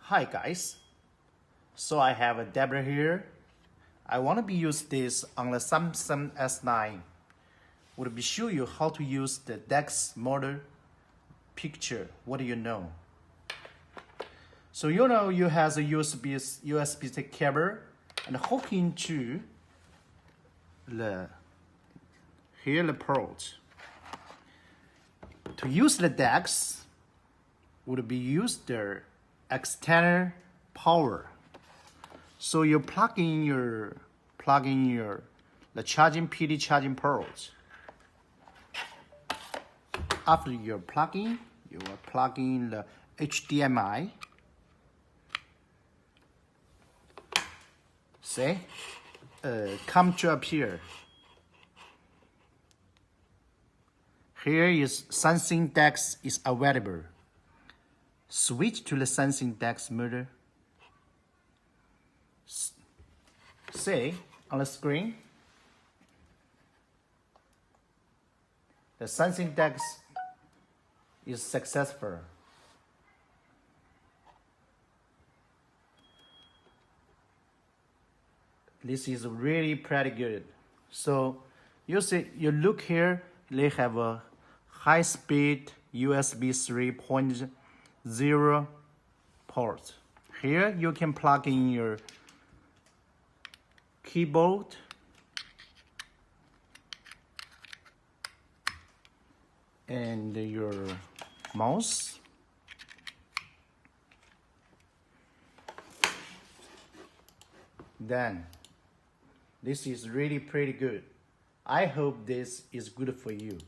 Hi guys, so I have a adapter here. I want to be use this on the Samsung S9. Would be show you how to use the DeX model picture. What do you know? So you know you have a USB cable and hook into the port. To use the DeX would be use the external power. So you plug in the charging PD charging port. After you're plugging, you will plug in the HDMI. See, come to up here. Here is Samsung DeX is available. Switch to the Samsung DeX model. See on the screen, the Samsung DeX is successful. This is really pretty good. So you see, you look here, they have a high-speed USB 3.0 port. Here you can plug in your keyboard and your mouse. Then this is really pretty good. I hope this is good for you.